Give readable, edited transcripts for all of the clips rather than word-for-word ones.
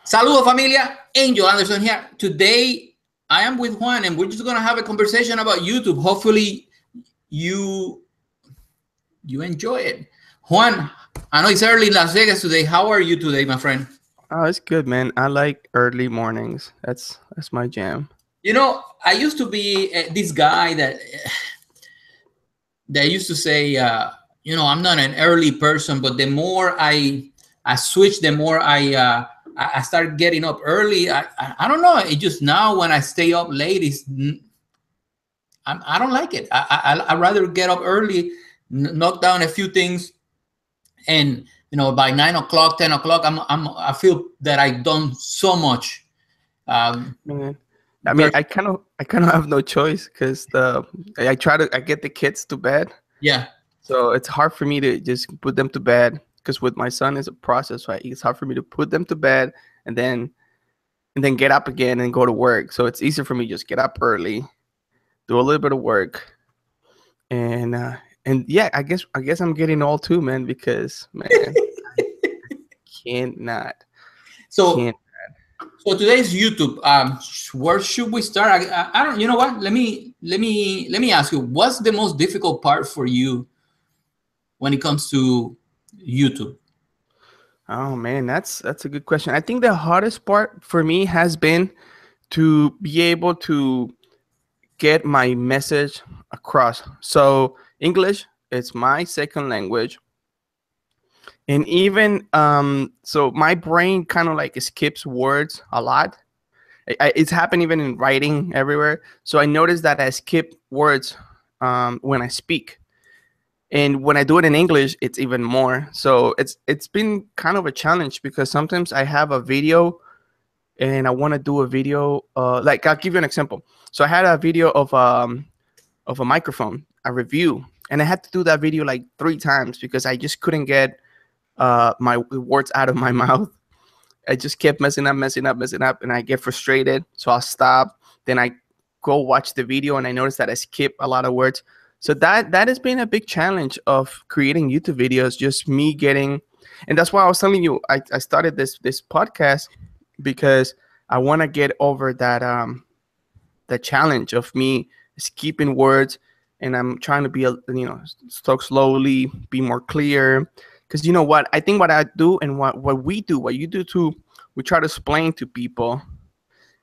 Saludos familia, Angel Anderson here. Today I am with Juan and we're just gonna have a conversation about YouTube. Hopefully you enjoy it. Juan, I know it's early in Las Vegas today. How are you today, my friend? Oh, it's good, man. I like early mornings. That's my jam. You know, I used to be this guy that used to say, I'm not an early person, but the more I switch, the more I start getting up early. I don't know. It just now when I stay up late, I don't like it. I rather get up early, knock down a few things, and by 9 o'clock, 10 o'clock, I feel that I've done so much. Man. I mean, I kind of have no choice because I get the kids to bed. Yeah. So it's hard for me to just put them to bed because with my son it's a process, right? It's hard for me to put them to bed and then get up again and go to work. So it's easier for me to just get up early, do a little bit of work, and yeah, I guess I'm getting old too, man. Because man, I cannot. So today's YouTube. Where should we start? I don't. You know what? Let me ask you. What's the most difficult part for you when it comes to YouTube? Oh man, that's a good question. I think the hardest part for me has been to be able to get my message across. So English is my second language. And even so my brain kind of like skips words a lot. It's happened even in writing everywhere. So I noticed that I skip words when I speak. And when I do it in English, it's even more. So it's been kind of a challenge because sometimes I have a video and I want to do a video. Like I'll give you an example. So I had a video of a microphone, a review, and I had to do that video like 3 times because I just couldn't get my words out of my mouth. I just kept messing up, and I get frustrated. So I'll stop. Then I go watch the video, and I notice that I skip a lot of words. So that has been a big challenge of creating YouTube videos. Just me getting, and that's why I was telling you I started this podcast because I want to get over that the challenge of me skipping words, and I'm trying to be talk slowly, be more clear. Because you know what? I think what I do and what we do, what you do too, we try to explain to people.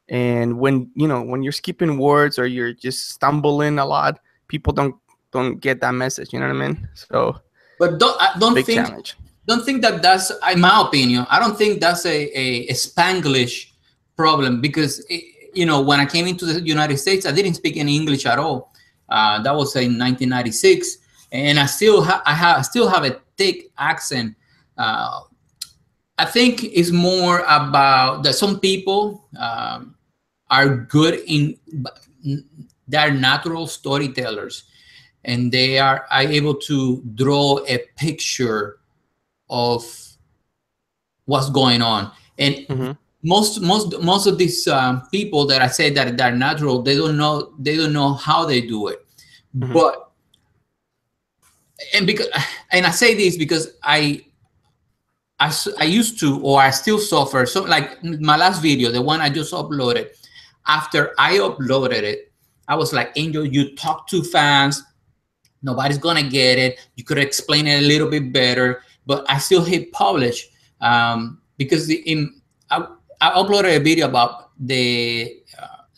And when you're skipping words or you're just stumbling a lot, people don't get that message. You know what I mean? So, but don't big think challenge. Don't think that's, in my opinion, I don't think that's a Spanglish problem because when I came into the United States, I didn't speak any English at all. That was in 1996, and I still have a thick accent. I think it's more about that some people are good they're natural storytellers, and they are able to draw a picture of what's going on. And most of these people that I say that they're natural, they don't know how they do it. But and I say this because I used to, or I still suffer. So like my last video, the one I just uploaded, after I uploaded it, I was like, Angel, you talk too fast. Nobody's gonna get it. You could explain it a little bit better, but I still hit publish because I uploaded a video about the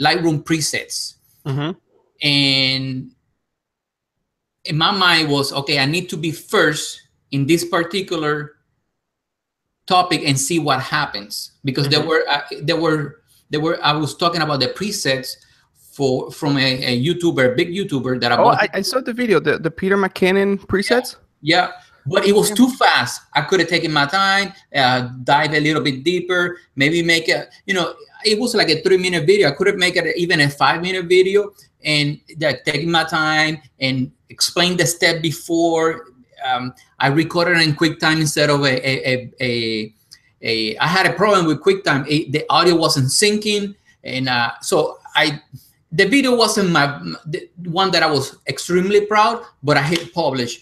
Lightroom presets, and in my mind was, okay, I need to be first in this particular topic and see what happens, because there were I was talking about the presets from a YouTuber, big YouTuber that I saw the video, the Peter McKinnon presets. Yeah, but it was too fast. I could have taken my time, dive a little bit deeper, maybe make it was like a 3-minute video. I could have made it even a 5-minute video, and taking my time and explain the step before. I recorded in QuickTime instead of I had a problem with QuickTime. The audio wasn't syncing, and so the video wasn't the one that I was extremely proud, but I hit publish.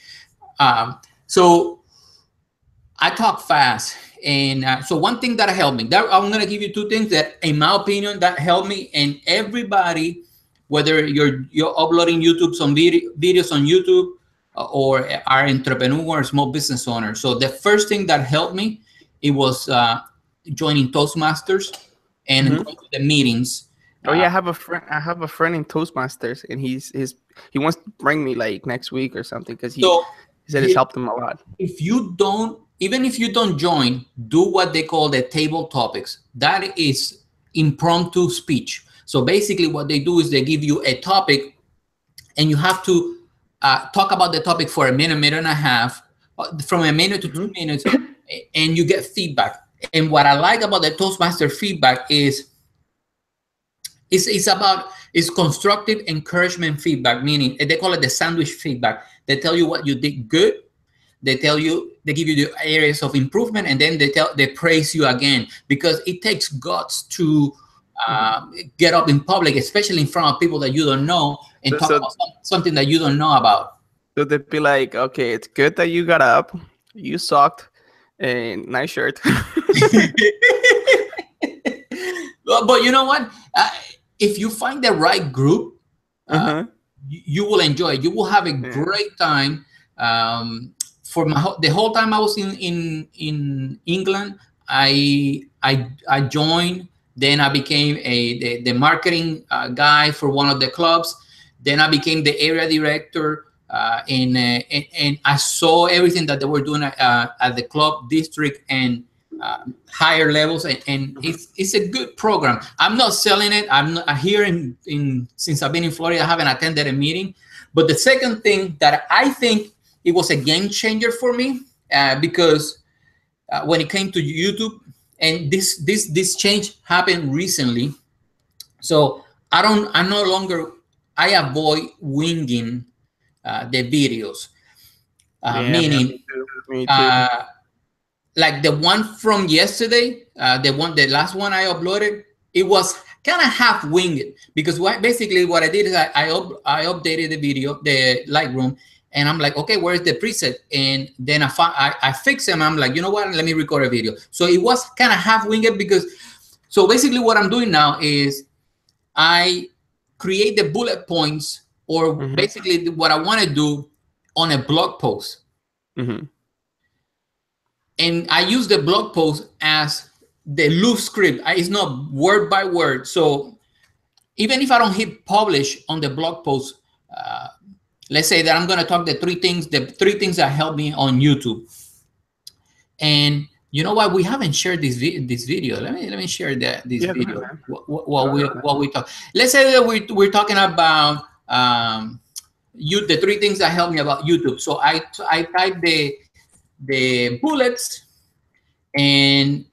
So I talk fast, And so one thing that helped me, that I'm going to give you two things that, in my opinion, that helped me. And everybody, whether you're uploading YouTube, some videos on YouTube, or are entrepreneur or small business owner. So the first thing that helped me, it was joining Toastmasters and going to the meetings. Oh yeah, I have a friend. I have a friend in Toastmasters, and he wants to bring me like next week or something because he said it's helped him a lot. Even if you don't join, do what they call the table topics. That is impromptu speech. So basically, what they do is they give you a topic, and you have to talk about the topic for a minute, minute and a half, from a minute to 2 minutes, and you get feedback. And what I like about the Toastmaster feedback is it's constructive encouragement feedback, meaning they call it the sandwich feedback. They tell you what you did good. They give you the areas of improvement, and then they praise you again, because it takes guts to get up in public, especially in front of people that you don't know, and talk about something that you don't know about. So they'd be like, okay, it's good that you got up, you sucked, and nice shirt. But you know what? If you find the right group, you will enjoy it. You will have a great time. For the whole time I was in England, I joined. Then I became the marketing guy for one of the clubs. Then I became the area director, and I saw everything that they were doing at the club, district, and higher levels, and it's a good program. I'm not selling it. I'm not here since I've been in Florida. I haven't attended a meeting. But the second thing that I think it was a game changer for me, because when it came to YouTube, and this change happened recently. So I avoid winging the videos, meaning me too. like the one from yesterday, the last one I uploaded, it was kind of half winged, because basically what I did is I updated the video, the Lightroom, and I'm like, okay, where's the preset? And then I fix them. I'm like, you know what? Let me record a video. So it was kind of half winged, so basically what I'm doing now is I create the bullet points, or basically what I want to do on a blog post. And I use the blog post as the loose script. It's not word by word. So even if I don't hit publish on the blog post, let's say that I'm going to talk the three things that help me on YouTube. And you know what? We haven't shared this video. Let me share this video. What we talk. Let's say that we're talking about the three things that help me about YouTube. So I type the bullets, and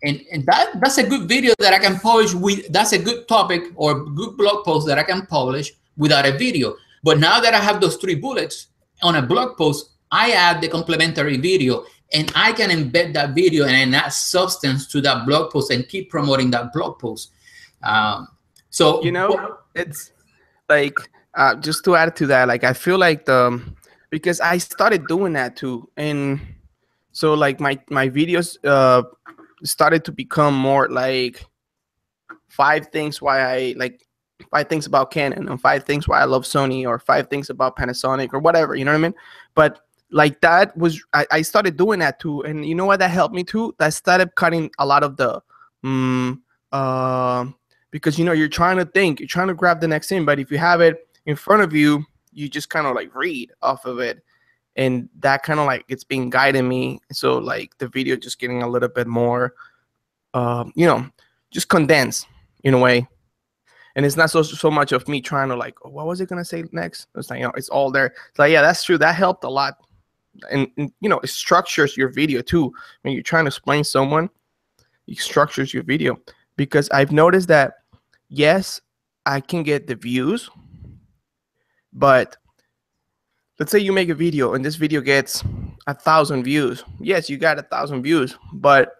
that's a good video that I can publish with. That's a good topic or good blog post that I can publish without a video. But now that I have those three bullets on a blog post, I add the complementary video, and I can embed that video and add substance to that blog post and keep promoting that blog post. So it's like just to add to that, like I feel like because I started doing that too, and so like my videos started to become more like 5 things about Canon, and 5 things why I love Sony, or 5 things about Panasonic, or whatever, you know what I mean? But like that was, I started doing that too. And you know what, that helped me too? That started cutting a lot of the, because, you're trying to think, you're trying to grab the next thing, but if you have it in front of you, you just kind of like read off of it. And that kind of like, it's been guiding me. So like the video just getting a little bit more, just condensed in a way. And it's not so much of me trying to like, oh, what was it going to say next? It's like, it's all there. It's like, yeah, that's true. That helped a lot. And it structures your video too. When you're trying to explain someone, it structures your video. Because I've noticed that, yes, I can get the views, but let's say you make a video and this video gets 1,000 views. Yes, you got 1,000 views, but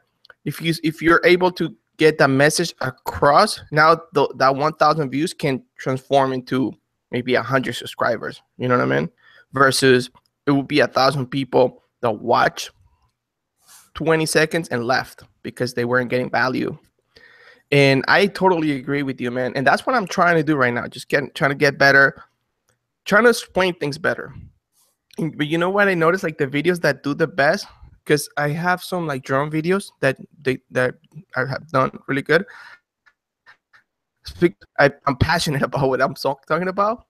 if you're able to get that message across, now that 1,000 views can transform into maybe 100 subscribers. You know what I mean? Versus it would be 1,000 people that watch 20 seconds and left because they weren't getting value. And I totally agree with you, man. And that's what I'm trying to do right now. Just trying to get better, trying to explain things better. But you know what I noticed? Like the videos that do the best, because I have some like drone videos that I have done really good. I'm passionate about what I'm talking about.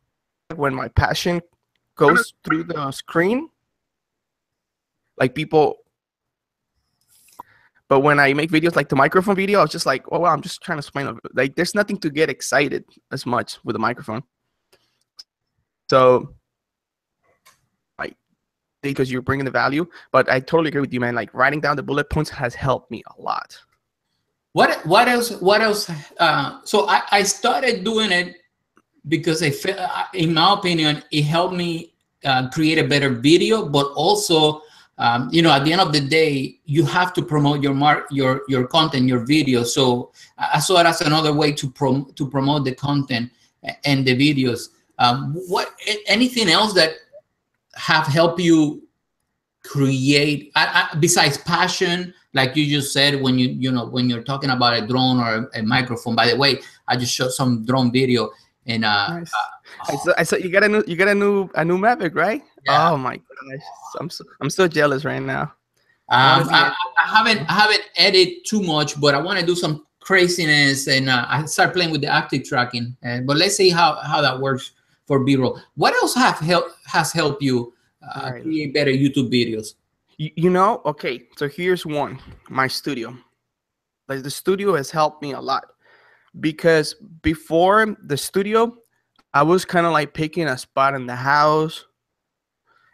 When my passion goes through the screen, like people. But when I make videos like the microphone video, I was just like, oh, well, I'm just trying to explain. Like, there's nothing to get excited as much with a microphone. So, like, because you're bringing the value. But I totally agree with you, man. Like, writing down the bullet points has helped me a lot. What else? So I started doing it because I felt, in my opinion, it helped me create a better video, but also, you know, at the end of the day, you have to promote your content, your video. So I saw it as another way to promote the content and the videos. Anything else that have helped you create besides passion, like you just said, when when you're talking about a drone or a microphone? By the way, I just showed some drone video. And nice. I saw you got a new Mavic, right? Yeah. Oh my gosh, I'm so jealous right now. I haven't edited too much, but I want to do some craziness, and I start playing with the active tracking. But let's see how that works for B-roll. What else has helped you create better YouTube videos? You know, okay, so here's one. My studio. Like the studio has helped me a lot. Because before the studio, I was kind of like picking a spot in the house.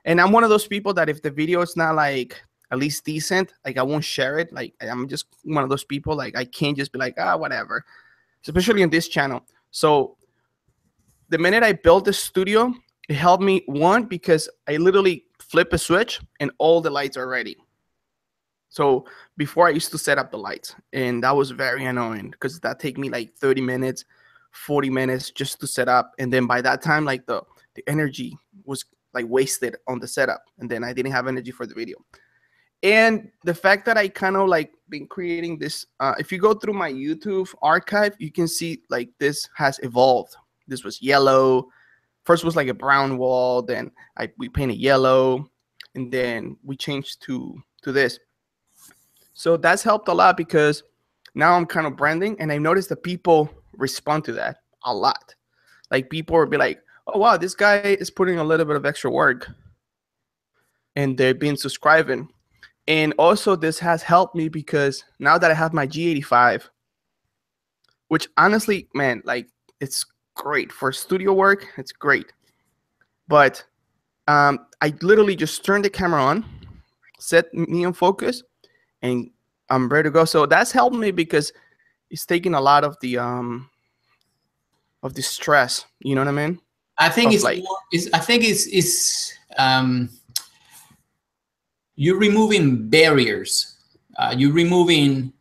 And I'm one of those people that if the video is not like at least decent, like I won't share it. Like I'm just one of those people, like I can't just be like, whatever. Especially in this channel. So the minute I built the studio, it helped me, one, because I literally flip a switch and all the lights are ready. So before I used to set up the lights, and that was very annoying because that take me like 30 minutes, 40 minutes just to set up. And then by that time, like the energy was like wasted on the setup. And then I didn't have energy for the video. And the fact that I kind of like been creating this, if you go through my YouTube archive, you can see like this has evolved. This was yellow. First was like a brown wall. Then we painted yellow. And then we changed to this. So that's helped a lot because now I'm kind of branding, and I noticed that people respond to that a lot. Like people will be like, oh, wow, this guy is putting a little bit of extra work, and they've been subscribing. And also this has helped me because now that I have my G85, which honestly, man, like it's great for studio work. It's great. But I literally just turned the camera on, set me on focus, and I'm ready to go. So that's helped me because it's taking a lot of the stress. You know what I mean? I think you're removing barriers. You're removing.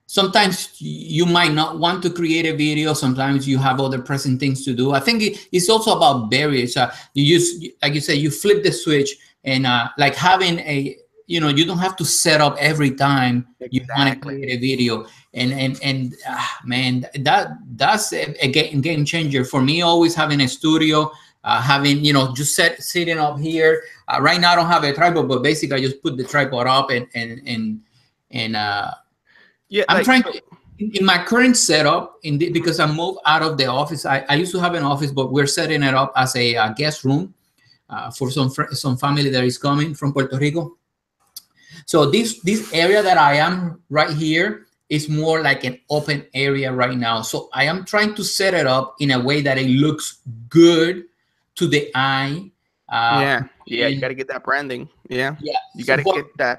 Sometimes you might not want to create a video. Sometimes you have other pressing things to do. I think it's also about barriers. You like you said, you flip the switch, and like having a, you don't have to set up every time you want to create a video. And man, that's a game changer for me. Always having a studio, having, just sitting up here. Right now I don't have a tripod, but basically I just put the tripod up and yeah, I'm trying to, in my current setup, because I moved out of the office. I used to have an office, but we're setting it up as a guest room for some family that is coming from Puerto Rico. So this area that I am right here is more like an open area right now. So I am trying to set it up in a way that it looks good to the eye. You got to get that branding. Yeah. You got to get the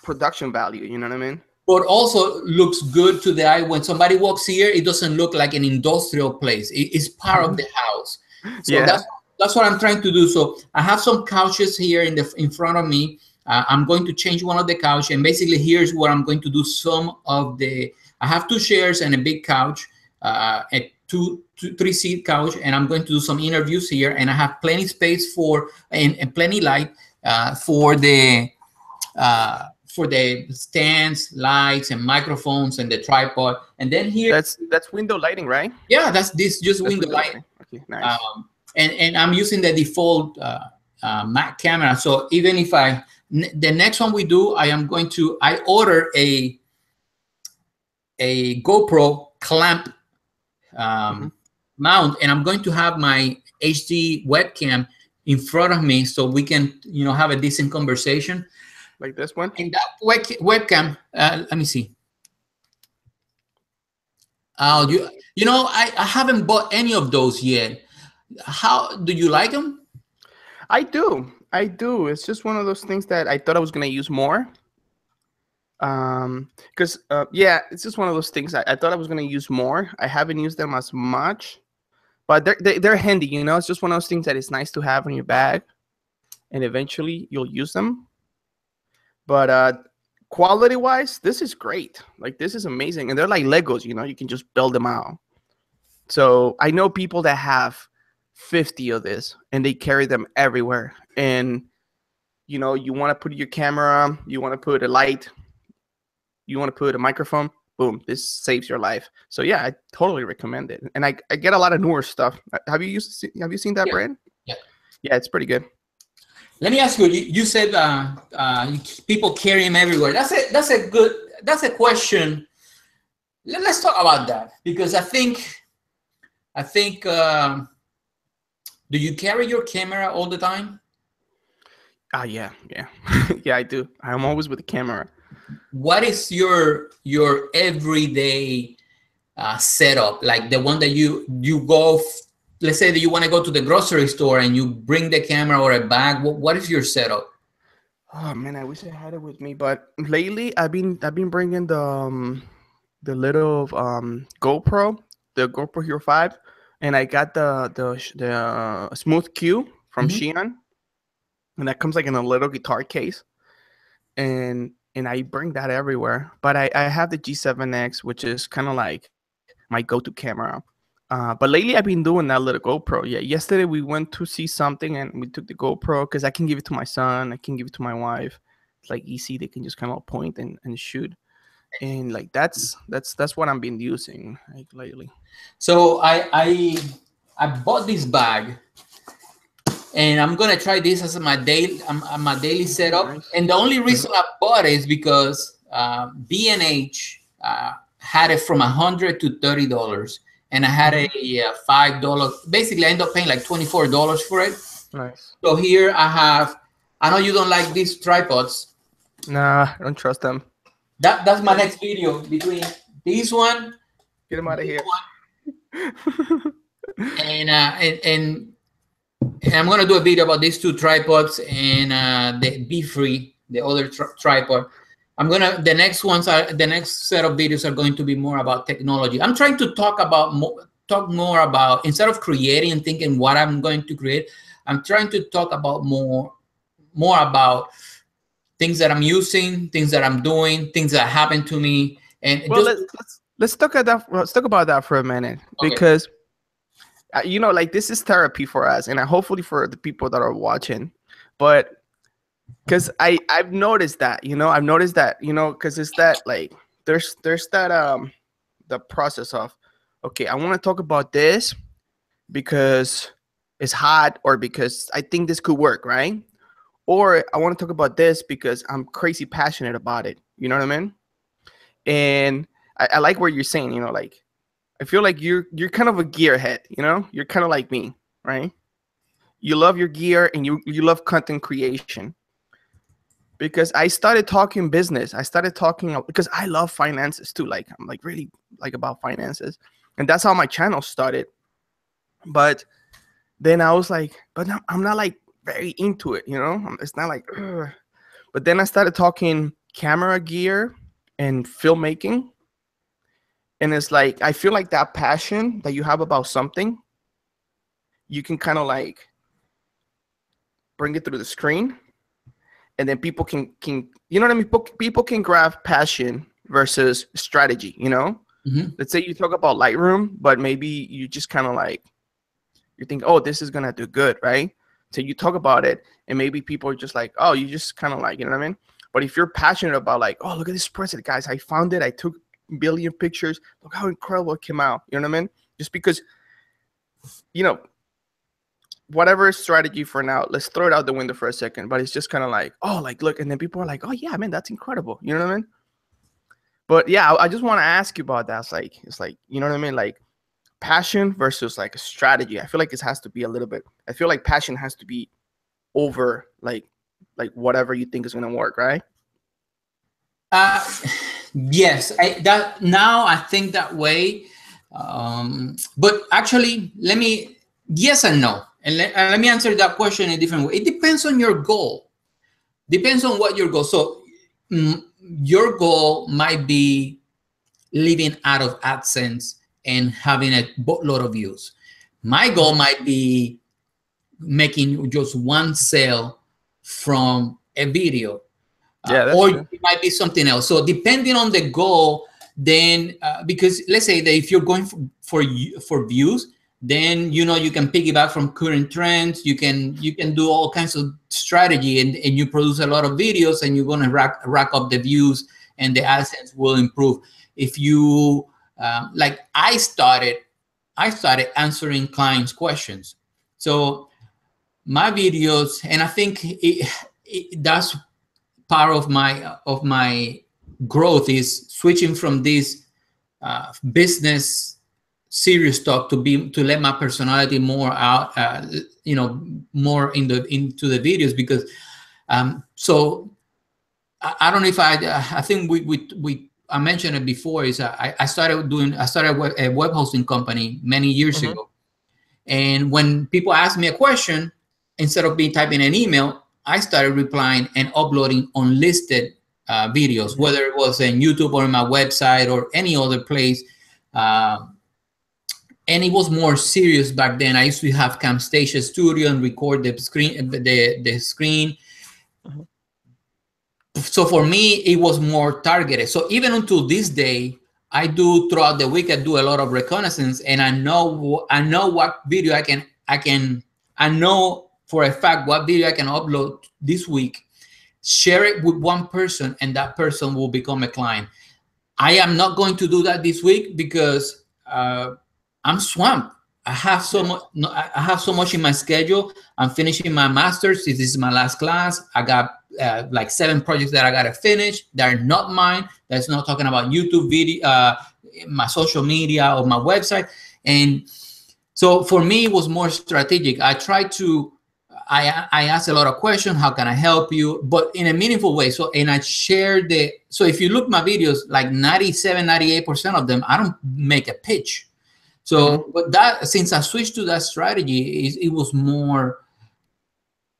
production value. You know what I mean? But also looks good to the eye. When somebody walks here, it doesn't look like an industrial place. It's part of the house. So that's what I'm trying to do. So I have some couches here in front of me. I'm going to change one of the couch, and basically here's what I'm going to do. I have 2 chairs and a big couch, a 3-seat couch, and I'm going to do some interviews here. And I have plenty space and plenty light for the for the stands, lights, and microphones, and the tripod. And then here, That's window lighting, right? yeah, that's this just That's window window light. lighting. Okay, nice. And I'm using the default Mac camera. So even if the next one we do, I order a GoPro clamp mount, and I'm going to have my HD webcam in front of me so we can, have a decent conversation. Like this one? And that webcam, let me see. Oh, I haven't bought any of those yet. How do you like them? I do. It's just one of those things that I thought I was gonna use more. Because yeah, it's just one of those things I thought I was gonna use more. I haven't used them as much, but they're handy. It's just one of those things that is nice to have in your bag, and eventually you'll use them. But quality wise, this is great. Like, this is amazing, and they're like Legos. You can just build them out. So I know people that have 50 of this, and they carry them everywhere. And you want to put your camera, you want to put a light, you want to put a microphone, boom, this saves your life. So yeah, I totally recommend it. And I get a lot of newer stuff. Have you seen that brand? Yeah, it's pretty good. Let me ask you, you said people carry them everywhere. That's a question. Let's talk about that, because I think do you carry your camera all the time? Yeah. Yeah, I do. I'm always with the camera. What is your everyday setup, like the one that you go? Let's say that you want to go to the grocery store and you bring the camera or a bag. What is your setup? Oh man, I wish I had it with me. But lately, I've been bringing the little GoPro, the GoPro Hero 5, and I got the Smooth Q from Shein, and that comes like in a little guitar case, and I bring that everywhere. But I have the G7X, which is kind of like my go-to camera. But lately I've been doing that little GoPro. Yeah, yesterday we went to see something and we took the GoPro because I can give it to my son, I can give it to my wife. It's like easy; they can just kind of point and shoot. And like that's what I've been using like lately. So I bought this bag, and I'm gonna try this as my daily setup. Nice. And the only reason I bought it is because B&H had it from $100 to $30, and I had a $5. Basically, I ended up paying like $24 for it. Nice. So here I have. I know you don't like these tripods. Nah, I don't trust them. That's my next video, between this one. Get them out of here. And I'm gonna do a video about these two tripods and the Be Free, the other tripod. The next set of videos are going to be more about technology. I'm trying to talk more about, instead of creating and thinking what I'm going to create, I'm trying to talk about more about things that I'm using, things that I'm doing, things that happen to me. And well, let's talk about that for a minute, because like, this is therapy for us, and hopefully for the people that are watching. But because I've noticed that, because it's that, like, there's that the process of, okay, I want to talk about this because it's hot, or because I think this could work, right? Or I want to talk about this because I'm crazy passionate about it. You know what I mean? And I like what you're saying, like, I feel like you're kind of a gearhead, you're kind of like me, right? You love your gear, and you love content creation. Because I started talking business. I started talking because I love finances too. Like, I'm like really like about finances, and that's how my channel started. But then I was like, but no, I'm not like very into it, It's not like, ugh. But then I started talking camera gear and filmmaking. And it's like, I feel like that passion that you have about something, you can kind of like bring it through the screen, and then people can you know what I mean? People can grab passion versus strategy, Let's say you talk about Lightroom, but maybe you just kind of like, you think, oh, this is going to do good, right? So you talk about it, and maybe people are just like, oh, you just kind of like, you know what I mean? But if you're passionate about like, oh, look at this preset, guys, I found it, I took a billion pictures, look how incredible it came out. You know what I mean? Just because, you know, whatever strategy for now, let's throw it out the window for a second. But it's just kind of like, oh, like, look. And then people are like, oh, yeah, man, that's incredible. You know what I mean? But yeah, I just want to ask you about that. It's like, you know what I mean? Like passion versus like a strategy. I feel like it has to be a little bit, I feel like passion has to be over like whatever you think is going to work, right? Yes, I think that way. But actually, yes and no. And let me answer that question in a different way. It depends on your goal. Depends on what your goal. So your goal might be living out of AdSense and having a boatload of views. My goal might be making just one sale from a video. Or true. It might be something else. So depending on the goal, then because let's say that if you're going for views, then you can piggyback from current trends. You can do all kinds of strategy, and you produce a lot of videos, and you're going to rack up the views, and the AdSense will improve. If you like, I started answering clients' questions. So my videos, and I think that's part of my growth, is switching from this business serious talk to let my personality more out, more into the videos, because so I don't know if I think I mentioned it before, is I started a web hosting company many years ago, and when people ask me a question, instead of typing an email, I started replying and uploading unlisted videos, whether it was on YouTube or on my website or any other place. And it was more serious back then. I used to have Camtasia Studio and record the screen. So for me, it was more targeted. So even until this day, throughout the week, I do a lot of reconnaissance, and I know what video I know for a fact what video I can upload this week, share it with one person, and that person will become a client. I am not going to do that this week because I'm swamped. I have so much in my schedule. I'm finishing my master's. This is my last class. I got like 7 projects that I got to finish. They're not mine. That's not talking about YouTube video, my social media, or my website. And so for me, it was more strategic. I asked a lot of questions. How can I help you? But in a meaningful way. So I shared so if you look at my videos, like 98% of them, I don't make a pitch. So, but since I switched to that strategy, it was more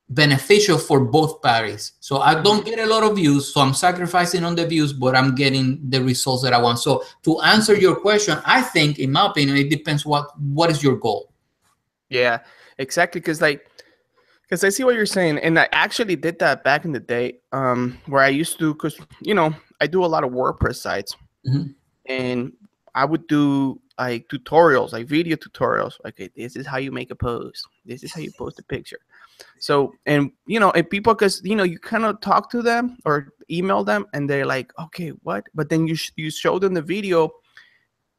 beneficial for both parties. So I don't get a lot of views, so I'm sacrificing on the views, but I'm getting the results that I want. So to answer your question, I think, in my opinion, it depends what is your goal. Yeah, exactly. Because I see what you're saying, and I actually did that back in the day, where I used to, because I do a lot of WordPress sites, and I would do like tutorials, like video tutorials. Okay, this is how you make a post. This is how you post a picture. So, and people, because you kind of talk to them or email them, and they're like, okay, what? But then you show them the video,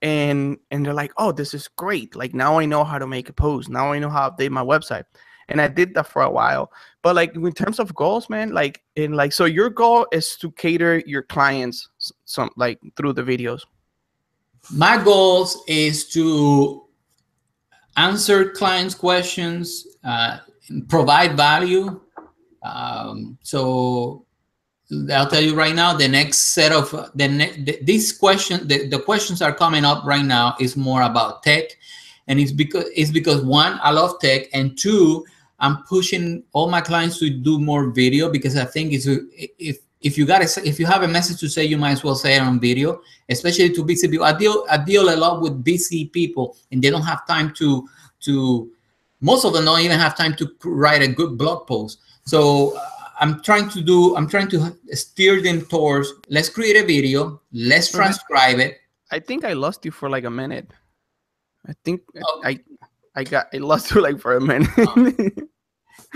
and they're like, oh, this is great. Like, now I know how to make a post. Now I know how to update my website. And I did that for a while. But like, in terms of goals, man, so your goal is to cater your clients through the videos. My goals is to answer clients' questions, provide value. So I'll tell you right now, the next set of these questions, the questions are coming up right now, is more about tech, and it's because 1, I love tech, and 2, I'm pushing all my clients to do more video, because I think if you have a message to say, you might as well say it on video, especially to busy people. I deal a lot with busy people, and they don't have time to most of them don't even have time to write a good blog post. So I'm trying to steer them towards, let's create a video, let's transcribe it. I think I lost you for like a minute. I think I lost you like for a minute.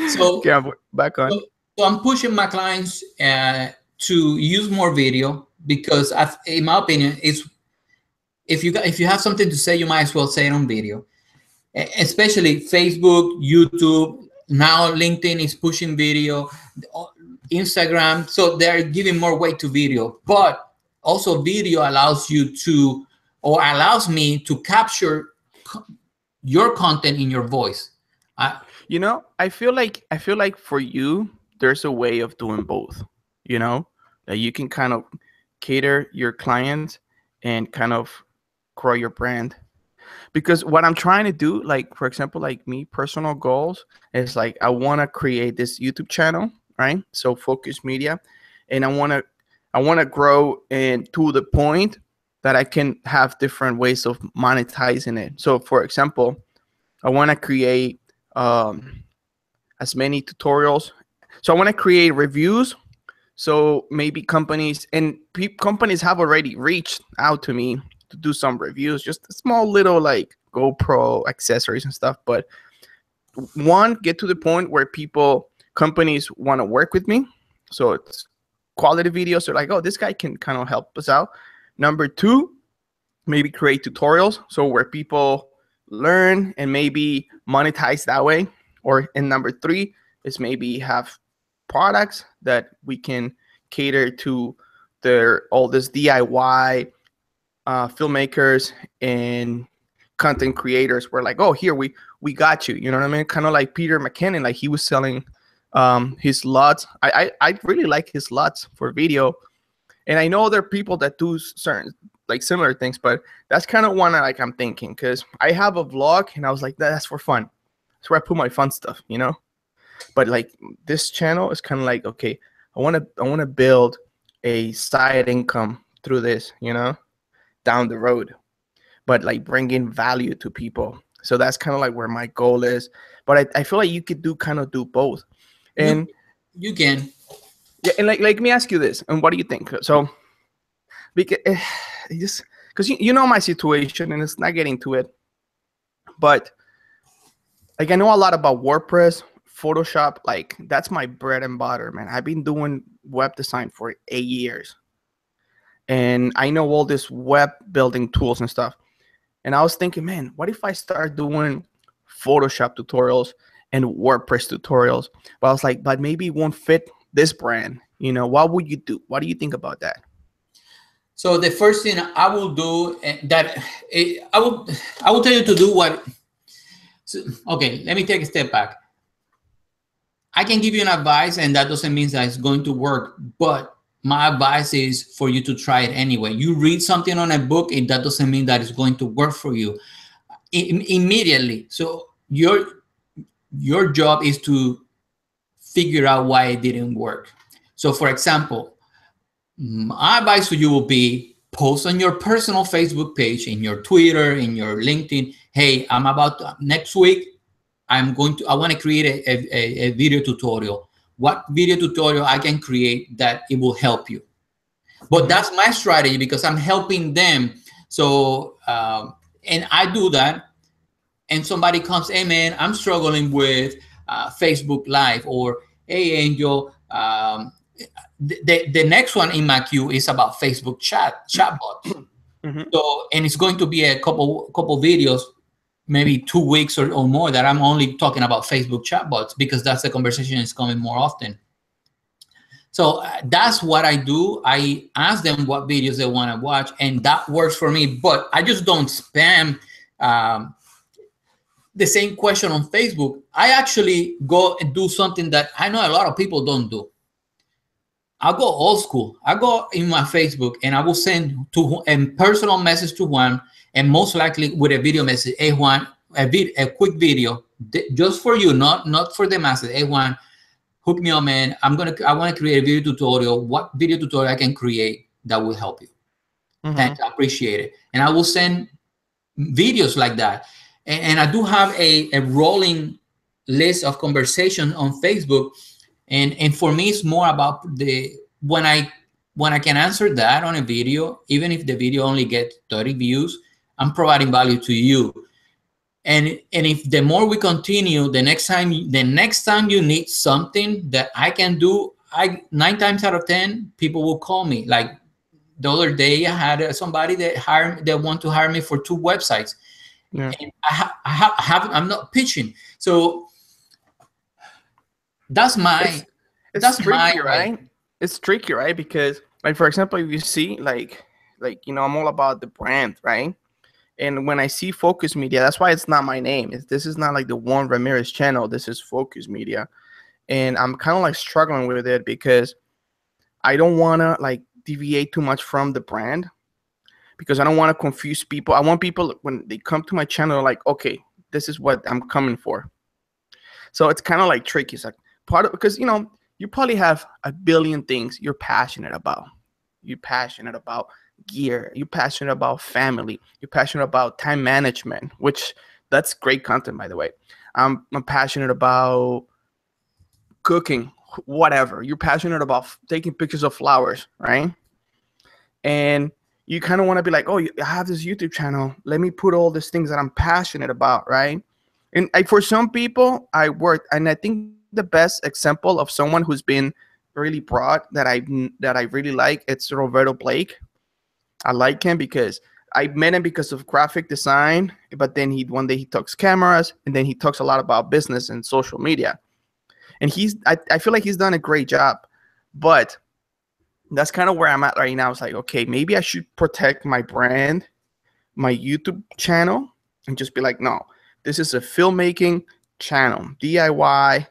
So yeah, back on. So I'm pushing my clients to use more video because, in my opinion, it's if you have something to say, you might as well say it on video. Especially Facebook, YouTube, now LinkedIn is pushing video, Instagram, so they're giving more weight to video. But also, video allows you to, or allows me to capture your content in your voice. You know, I feel like for you, there's a way of doing both. You know, that you can kind of cater your clients and kind of grow your brand. Because what I'm trying to do, like for example, like me, personal goals is like I want to create this YouTube channel, right? So focus media, and I want to grow and to the point that I can have different ways of monetizing it. So for example, I want to create as many tutorials. So I want to create reviews. So maybe companies companies have already reached out to me to do some reviews, just a small little like GoPro accessories and stuff. But one, get to the point where companies want to work with me. So it's quality videos. They're like, oh, this guy can kind of help us out. Number two, maybe create tutorials. So where people learn and maybe monetize that way. And number three is maybe have products that we can cater to all this DIY filmmakers and content creators. We're like, oh, here we got you. You know what I mean? Kind of like Peter McKinnon, like he was selling his LUTs. I really like his LUTs for video, and I know there are people that do certain like similar things, but that's kind of one like I'm thinking, because I have a vlog and I was like, that's for fun. That's where I put my fun stuff, you know. But like this channel is kind of like, okay, I want to build a side income through this, you know, down the road, but like bringing value to people. So that's kind of like where my goal is. But I feel like you could do both. And you can. Yeah, and like let me ask you this, and what do you think? So because you know my situation, and it's not getting to it, but like I know a lot about WordPress, Photoshop. Like that's my bread and butter, man. I've been doing web design for 8 years, and I know all this web building tools and stuff. And I was thinking, man, what if I start doing Photoshop tutorials and WordPress tutorials? But I was like, but maybe it won't fit this brand. You know, what would you do? What do you think about that? So the first thing I will do I will tell you to do what. So, okay, let me take a step back. I can give you an advice, and that doesn't mean that it's going to work. But my advice is for you to try it anyway. You read something on a book, and that doesn't mean that it's going to work for you immediately. So your job is to figure out why it didn't work. So for example, my advice to you will be post on your personal Facebook page, in your Twitter, in your LinkedIn. Hey, next week, I want to create a video tutorial. What video tutorial I can create that it will help you. But that's my strategy, because I'm helping them. So, and I do that. And somebody comes, hey man, I'm struggling with Facebook Live, or hey Angel, the next one in my queue is about Facebook chatbots. So, and it's going to be a couple videos, maybe 2 weeks or more, that I'm only talking about Facebook chatbots, because that's the conversation is coming more often. So that's what I do. I ask them what videos they want to watch, and that works for me. But I just don't spam the same question on Facebook. I actually go and do something that I know a lot of people don't do. I'll go old school. I go in my Facebook and I will send a personal message to Juan, and most likely with a video message. Hey Juan, a quick video just for you, not for the masses. Hey Juan, hook me up, man. I want to create a video tutorial. What video tutorial I can create that will help you? Thanks, I appreciate it. And I will send videos like that. And I do have a rolling list of conversation on Facebook. And for me, it's more about when I can answer that on a video, even if the video only gets 30 views, I'm providing value to you. And if the more we continue, the next time you need something that I can do, I 9 times out of 10 people will call me. Like the other day, I had somebody that want to hire me for 2 websites, Yeah. and I'm not pitching. So that's It's my it's that's my tricky, way. right? It's tricky, right? Because like for example, if you see like you know, I'm all about the brand, right? And when I see Focus Media, that's why it's not my name. This is not like the Juan Ramirez channel. This is Focus Media. And I'm kind of like struggling with it because I don't want to like deviate too much from the brand because I don't want to confuse people. I want people when they come to my channel, like, okay, this is what I'm coming for. So it's kind of like tricky. It's like part of because you know you probably have a billion things you're passionate about. You're passionate about gear. You're passionate about family. You're passionate about time management, which that's great content, by the way. I'm passionate about cooking, whatever. You're passionate about taking pictures of flowers, right? And you kind of want to be like, oh, I have this YouTube channel. Let me put all these things that I'm passionate about, right? And for some people, I worked, and I think the best example of someone who's been really broad that I really like, it's Roberto Blake. I like him because I met him because of graphic design, but then one day he talks cameras, and then he talks a lot about business and social media. And I feel like he's done a great job, but that's kind of where I'm at right now. It's like, okay, maybe I should protect my brand, my YouTube channel, and just be like, no, this is a filmmaking channel, DIY,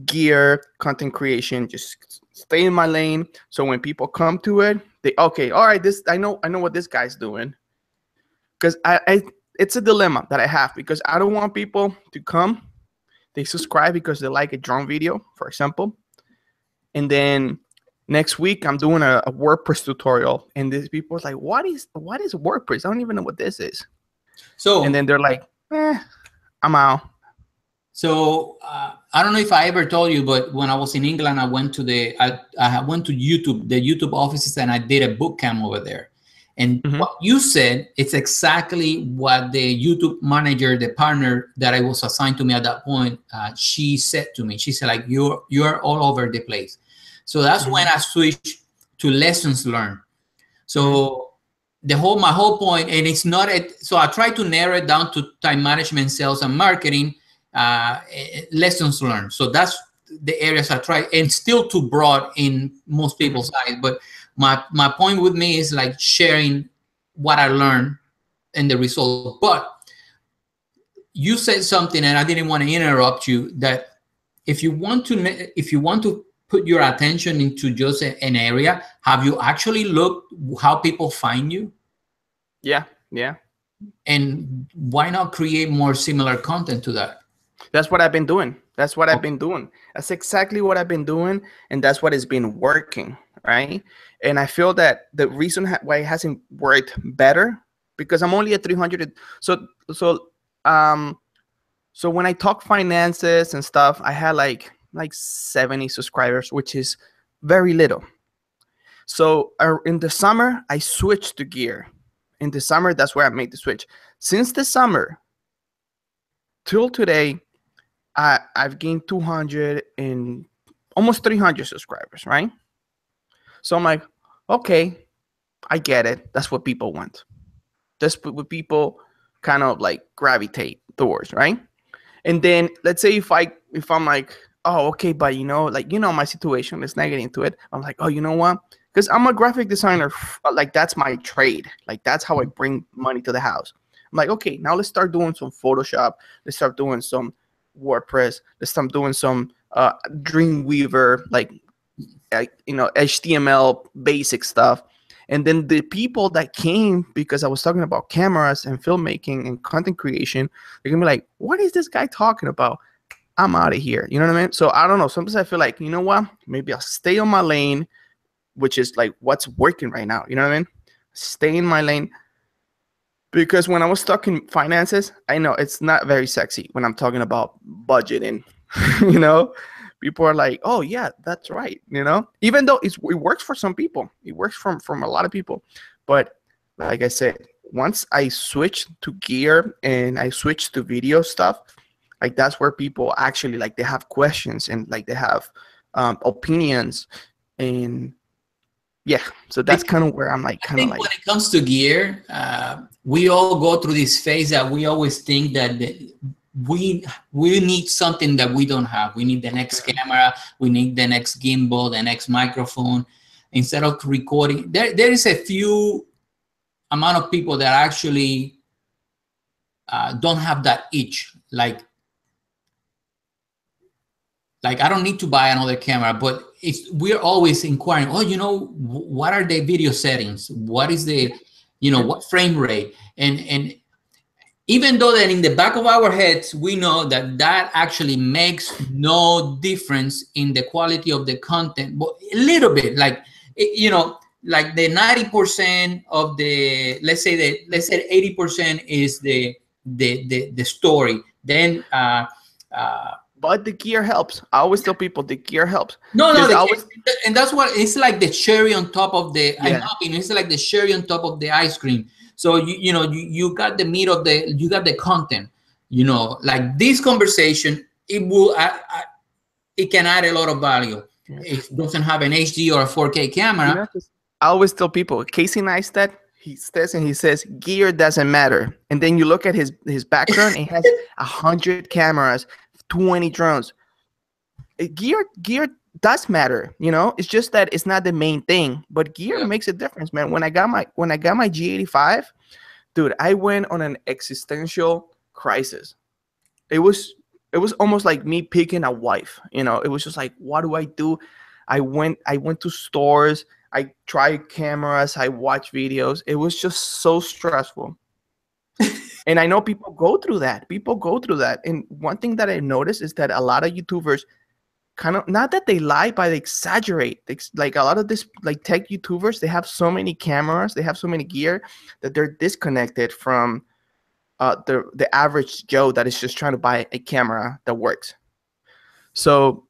gear, content creation. Just stay in my lane. So when people come to it, they okay, all right, I know what this guy's doing. Because it's a dilemma that I have because I don't want people to come. They subscribe because they like a drone video, for example, and then next week I'm doing a WordPress tutorial, and these people are like, what is WordPress? I don't even know what this is. And So then they're like, I'm out. So I don't know if I ever told you, but when I was in England, I went to I went to the YouTube offices, and I did a boot camp over there. And what you said, it's exactly what the YouTube manager, the partner that I was assigned to me at that point, she said to me. She said, like, you're all over the place. So that's when I switched to lessons learned. So my whole point, and it's not so I try to narrow it down to time management, sales, and marketing. Lessons learned. So that's the areas I try, and still too broad in most people's eyes. But my point with me is like sharing what I learned and the result. But you said something, and I didn't want to interrupt you, that if you want to put your attention into just an area, have you actually looked how people find you? Yeah. And why not create more similar content to that? That's what I've been doing. That's exactly what I've been doing. And that's what has been working, right? And I feel that the reason why it hasn't worked better, because I'm only at 300. So when I talk finances and stuff, I had like 70 subscribers, which is very little. So in the summer, I switched to gear. In the summer, that's where I made the switch. Since the summer till today, I've gained 200 and almost 300 subscribers, right? So I'm like, okay, I get it. That's what people want. That's what people kind of like gravitate towards, right? And then let's say if I'm like, oh, okay, but my situation, let's not get into it. I'm like, oh, you know what? Because I'm a graphic designer, like that's my trade. Like that's how I bring money to the house. I'm like, okay, now let's start doing some Photoshop. Let's start doing some WordPress. Let's start doing some Dreamweaver, like HTML basic stuff. And then the people that came because I was talking about cameras and filmmaking and content creation, they're gonna be like, what is this guy talking about? I'm out of here. You know what I mean? So I don't know. Sometimes I feel like, you know what? Maybe I'll stay on my lane, which is like what's working right now. You know what I mean? Stay in my lane. Because when I was talking finances, I know it's not very sexy when I'm talking about budgeting. People are like, oh yeah, that's right. Even though it works for some people, it works from a lot of people. But like I said, once I switched to gear and I switched to video stuff, like that's where people actually like they have questions and like they have opinions, and yeah. So that's kind of where I'm like, I think when it comes to gear, we all go through this phase that we always think that we need something that we don't have. We need the next camera, we need the next gimbal, the next microphone. Instead of recording, there is a few amount of people that actually don't have that itch. Like I don't need to buy another camera, but we're always inquiring, oh, what are the video settings? What is the, what frame rate? And even though that in the back of our heads, we know that actually makes no difference in the quality of the content, but a little bit, like, like the 90% of the, let's say 80% is the story. Then, but the gear helps. I always tell people the gear helps. No, and that's what it's like, the cherry on top of the. Yeah. In my opinion, it's like the cherry on top of the ice cream. So you got the meat of you got the content. Like this conversation, it can add a lot of value. Yeah. It doesn't have an HD or a 4K camera. I always tell people, Casey Neistat, he says gear doesn't matter, and then you look at his background, it has 100 cameras, 20 drones. Gear does matter, it's just that it's not the main thing, but gear makes a difference, man. When I got my G85, dude, I went on an existential crisis. It was almost like me picking a wife, it was just like, what do I do? I went to stores, I tried cameras, I watched videos. It was just so stressful. And I know people go through that. And one thing that I noticed is that a lot of YouTubers kind of, not that they lie, but they exaggerate. Like a lot of this, like tech YouTubers, they have so many cameras, they have so many gear that they're disconnected from the average Joe that is just trying to buy a camera that works. So,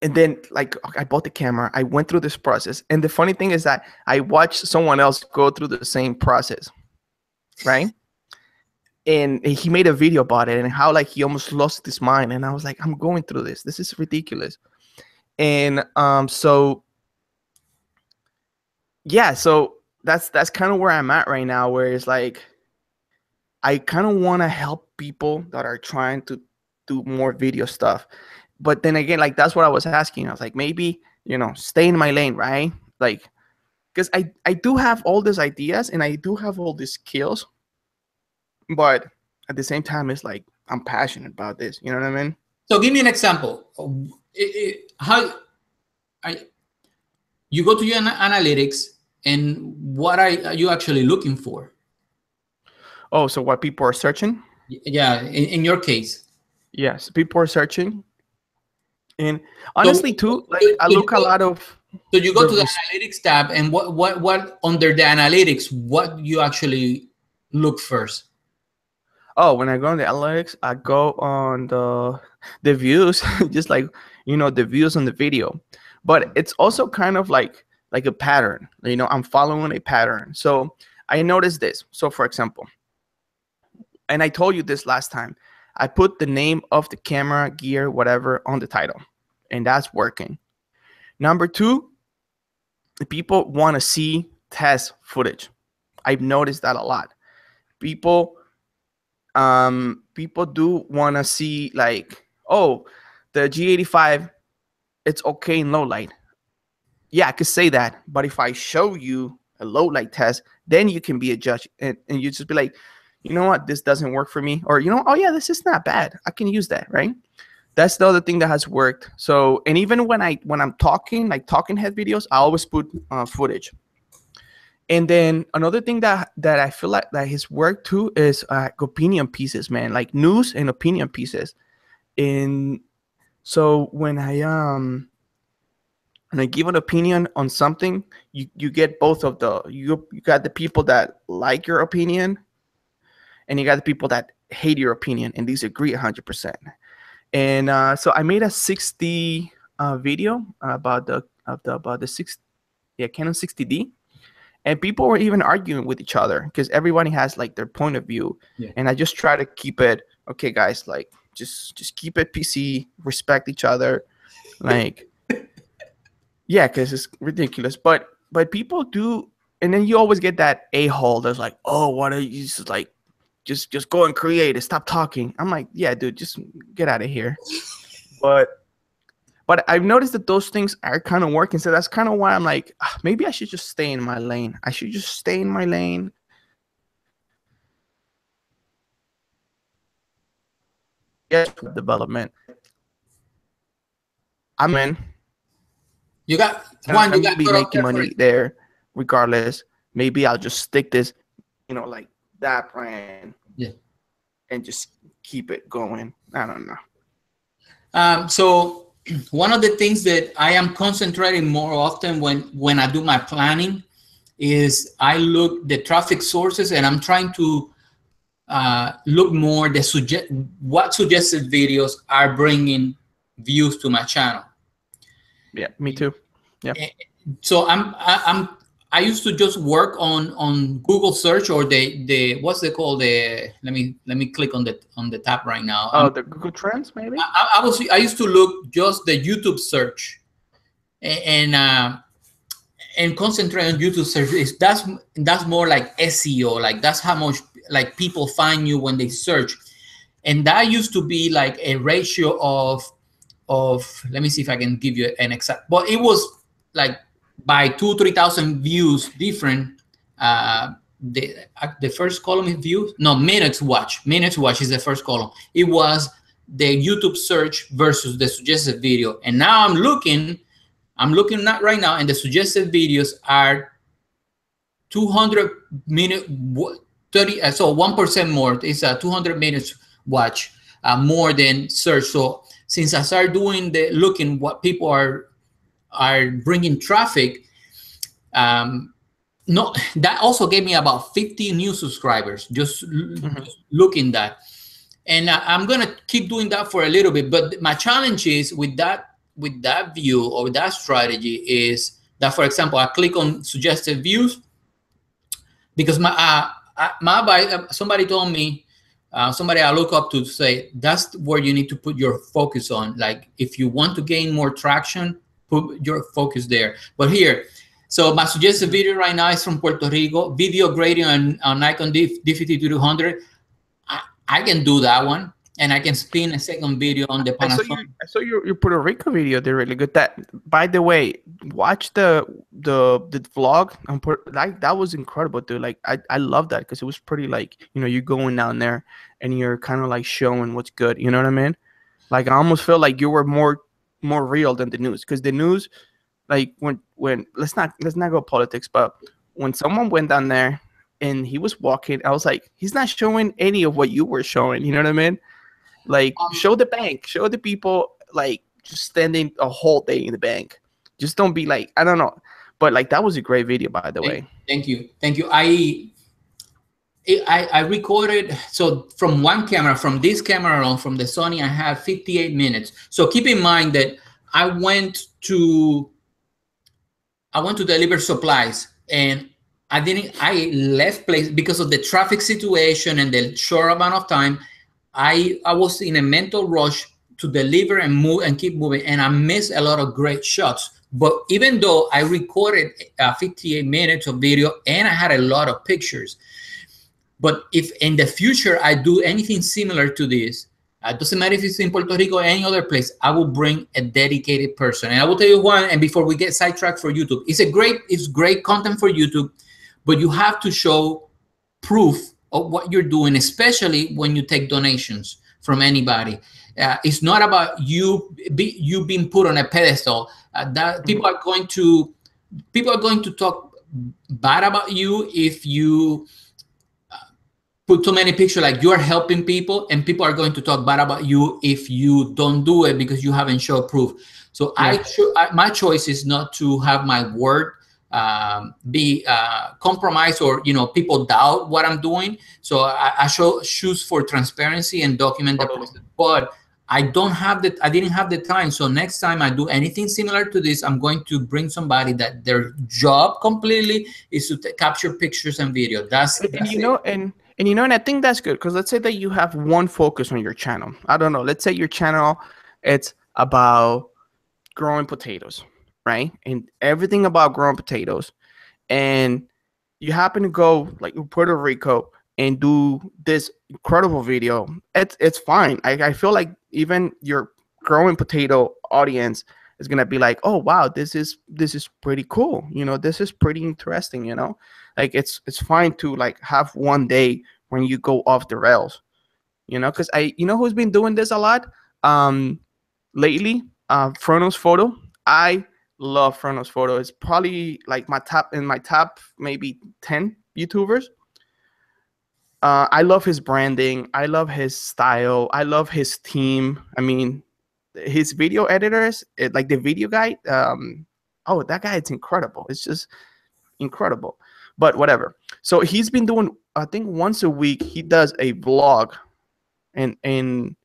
and then like I bought the camera, I went through this process. And the funny thing is that I watched someone else go through the same process. Right. And he made a video about it and how like he almost lost his mind. And I was like, I'm going through this. This is ridiculous. And so yeah, so that's kind of where I'm at right now, where it's like I kind of want to help people that are trying to do more video stuff. But then again, like that's what I was asking. I was like, maybe, stay in my lane, right? Like, because I do have all these ideas and I do have all these skills, but at the same time, it's like I'm passionate about this. You know what I mean? So give me an example. You go to your analytics, and what are you actually looking for? Oh, so what people are searching? Yeah, in your case. Yes, people are searching. And honestly, too, like I look a lot of. So you go to the analytics tab, and what under the analytics, what you actually look first? Oh, when I go on the analytics, I go on the views, just like the views on the video. But it's also kind of like a pattern. I'm following a pattern. So I noticed this. So for example, and I told you this last time, I put the name of the camera, gear, whatever on the title, and that's working. Number two, people want to see test footage. I've noticed that a lot. People do want to see like, oh, the G85, it's okay in low light. Yeah, I could say that. But if I show you a low light test, then you can be a judge and you just be like, you know what, this doesn't work for me. Or, oh yeah, this is not bad. I can use that, right? That's the other thing that has worked. So, and even when I'm talking, like talking head videos, I always put footage. And then another thing that I feel like that has worked too is opinion pieces, man, like news and opinion pieces. And so when I give an opinion on something, you get both of you got the people that like your opinion, and you got the people that hate your opinion and disagree 100%. And so I made a 60 video about the Canon 60D. And people were even arguing with each other because everybody has like their point of view. Yeah. And I just try to keep it, okay, guys, like just keep it PC, respect each other. Like, yeah, because it's ridiculous. But people do, and then you always get that a-hole that's like, oh, what are you just like, just go and create it, stop talking. I'm like, yeah, dude, just get out of here. But I've noticed that those things are kind of working. So that's kind of why I'm like, maybe I should just stay in my lane. I should just stay in my lane. Yes, development. I'm in. You got I'm Juan. You gonna got be cut off making there for money there, regardless. Maybe I'll just stick this, like that brand, yeah. and just keep it going. I don't know. So one of the things that I am concentrating more often when I do my planning is I look the traffic sources, and I'm trying to look more what suggested videos are bringing views to my channel. Yeah, me too. Yeah. So I used to just work on Google search, or the what's they called, the let me click on the tab right now. Oh, the Google Trends, maybe. I used to look just the YouTube search, and concentrate on YouTube search. That's more like SEO, like that's how much like people find you when they search, and that used to be like a ratio of let me see if I can give you an exact, but it was like by 2,000-3,000 views different. The first column is views, no, minutes watch is the first column. It was the YouTube search versus the suggested video, and now I'm looking at right now, and the suggested videos are 200 minute 30, so 1% more. It's a 200 minutes watch more than search. So since I started doing the looking what people are bringing traffic, no, that also gave me about 50 new subscribers just looking that, and I'm gonna keep doing that for a little bit. But my challenge is with that view or that strategy is that, for example, I click on suggested views because somebody told me, somebody I look up to say that's where you need to put your focus on. Like if you want to gain more traction, put your focus there. But here, so my suggested video right now is from Puerto Rico, video grading on Nikon D5200. I can do that one, and I can spin a second video on the Panasonic. I saw your Puerto Rico video. They're really good. That, by the way, watch the vlog. Like that was incredible, dude. Like I love that because it was pretty like, you're going down there and you're kind of like showing what's good. You know what I mean? Like I almost feel like you were more real than the news, because the news, like when let's not go politics, but when someone went down there and he was walking, I was like, he's not showing any of what you were showing. You know what I mean? Like show the bank, show the people, like just standing a whole day in the bank. Just don't be like, I don't know, but like that was a great video, by the way. Thank you. I recorded, so from one camera, from this camera alone, from the Sony, I have 58 minutes. So keep in mind that I went to deliver supplies, and I left place because of the traffic situation and the short amount of time. I was in a mental rush to deliver and move and keep moving, and I missed a lot of great shots. But even though I recorded 58 minutes of video and I had a lot of pictures, but if in the future I do anything similar to this, it doesn't matter if it's in Puerto Rico or any other place, I will bring a dedicated person. And I will tell you one, and before we get sidetracked for YouTube, it's great content for YouTube, but you have to show proof of what you're doing, especially when you take donations from anybody. It's not about you being put on a pedestal. That people are going to talk bad about you if you put too many pictures like you're helping people, and people are going to talk bad about you if you don't do it because you haven't shown proof. So my choice is not to have my word be compromised, or people doubt what I'm doing. So I choose for transparency and document the process. But I didn't have the time. So next time I do anything similar to this, I'm going to bring somebody that their job completely is to capture pictures and video. And I think that's good, because let's say that you have one focus on your channel. I don't know. Let's say your channel, it's about growing potatoes, right? And everything about growing potatoes, and you happen to go like in Puerto Rico and do this incredible video, it's fine. I feel like even your growing potato audience is gonna be like, oh wow, this is pretty cool. This is pretty interesting. Like it's fine to like have one day when you go off the rails. Because who's been doing this a lot lately. Fronos Photo. I love Fronos Photo. It's probably like my top maybe 10 YouTubers. I love his branding. I love his style. I love his team. I mean, his video editors, like the video guy. Oh, that guy, it's incredible. It's just incredible. But whatever. So he's been doing, I think once a week, he does a vlog, and then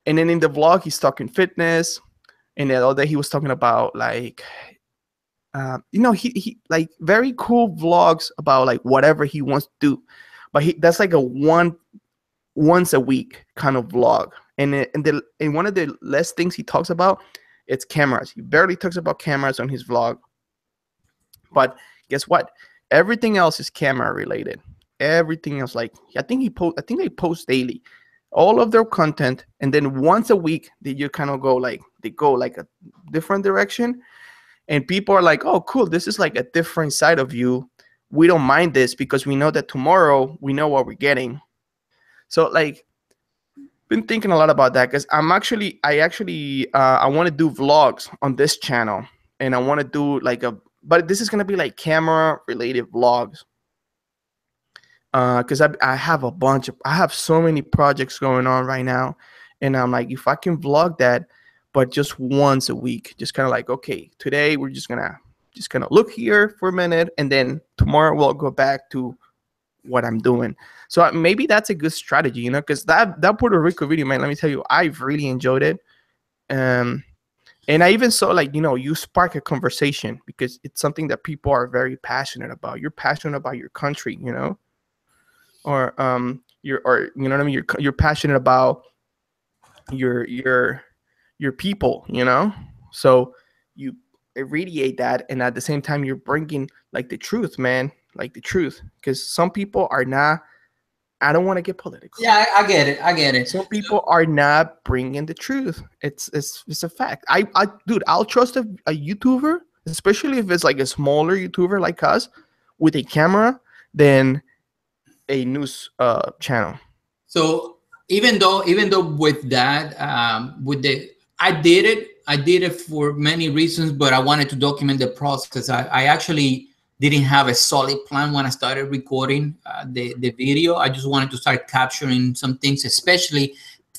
in the vlog he's talking fitness, and the other day he was talking about like he like very cool vlogs about like whatever he wants to do, but that's like a once a week kind of vlog. And one of the less things he talks about, it's cameras. He barely talks about cameras on his vlog, but guess what, everything else is camera related. Everything else, like I think they post daily all of their content, and then once a week they just kind of go like a different direction, and people are like, oh cool, this is like a different side of you. We don't mind this because we know that tomorrow we know what we're getting. So like been thinking a lot about that, because I want to do vlogs on this channel, and I want to do like but this is going to be like camera related vlogs. Because I have so many projects going on right now, and I'm like, if I can vlog that, but just once a week, just kind of like, okay, today we're just gonna look here for a minute, and then tomorrow we'll go back to what I'm doing. So maybe that's a good strategy, because that Puerto Rico video, man, let me tell you, I've really enjoyed it. And I even saw like, you spark a conversation, because it's something that people are very passionate about. You're passionate about your country, or or you know what I mean, you're passionate about your people, so you irradiate that, and at the same time you're bringing like the truth, man, like the truth, because some people are not, I don't want to get political. Yeah, I get it. Some people are not bringing the truth. It's a fact. Dude, I'll trust a YouTuber, especially if it's like a smaller YouTuber like us with a camera, than a news channel. So even though with that, I did it for many reasons, but I wanted to document the process. I actually didn't have a solid plan when I started recording the video. I just wanted to start capturing some things, especially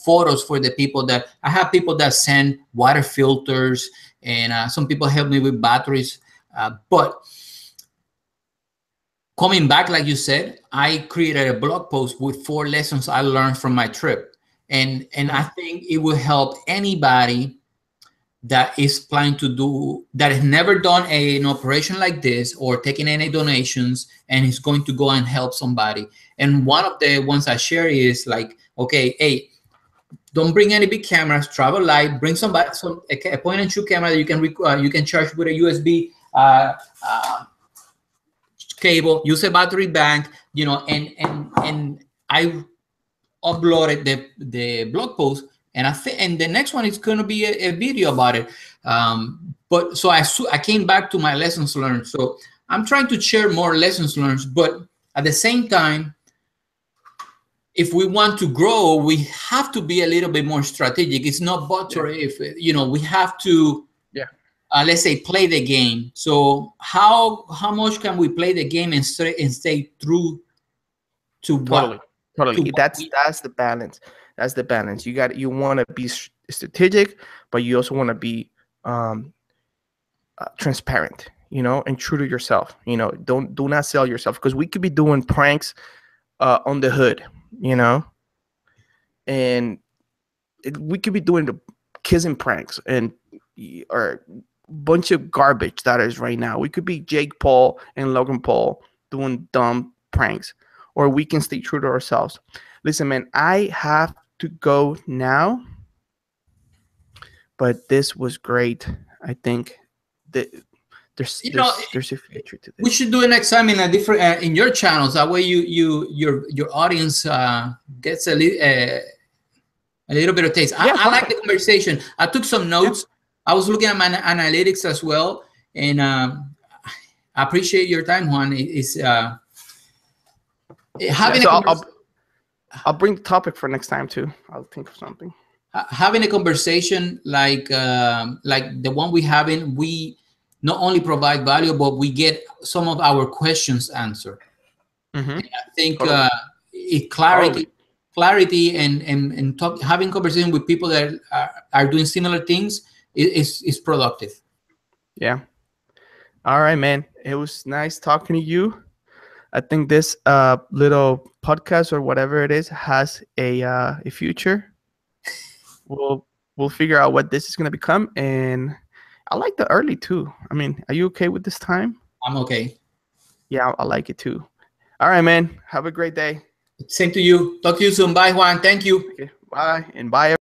photos for the people that I have people that send water filters, and some people help me with batteries, but coming back, like you said, I created a blog post with 4 lessons I learned from my trip. And I think it will help anybody that is planning to do, that has never done an operation like this or taken any donations, and is going to go and help somebody. And one of the ones I share is like, okay, hey, don't bring any big cameras, travel light, bring a point and shoot camera that you can charge with a USB cable, use a battery bank, and I uploaded the blog post, and the next one is going to be a video about it. But so I came back to my lessons learned. So I'm trying to share more lessons learned, but at the same time, if we want to grow, we have to be a little bit more strategic. It's not butter if we have to. Let's say play the game. So how much can we play the game and stay true to totally. To that's the balance. That's the balance. You want to be strategic, but you also want to be transparent, and true to yourself. Do not sell yourself, because we could be doing pranks on the hood, and we could be doing the kissing pranks or bunch of garbage that is right now. We could be Jake Paul and Logan Paul doing dumb pranks, or we can stay true to ourselves. Listen, man, I have to go now, but this was great. I think that You know, there's a future to we this. should do it next time in a different in your channels. That way, your audience gets a little bit of taste. Yeah, I like the perfect. conversation. I took some Yeah. notes. I was looking at my analytics as well, and I appreciate your time, Juan. It's Yeah. having a So I'll bring the topic for next time too. I'll think of something. having a conversation like the one we having. We not only provide value, but we get some of our questions answered. Mm-hmm. I think Totally. it Totally. clarity and talk, having conversation with people that are doing similar things is productive. Yeah. All right, man. It was nice talking to you. I think this little podcast or whatever it is has a future. We'll we'll figure out what this is gonna become, and I like the early too. I mean, are you okay with this time? I'm okay. Yeah, I like it too. All right, man. Have a great day. Same to you. Talk to you soon. Bye, Juan. Thank you. Okay, bye, and bye.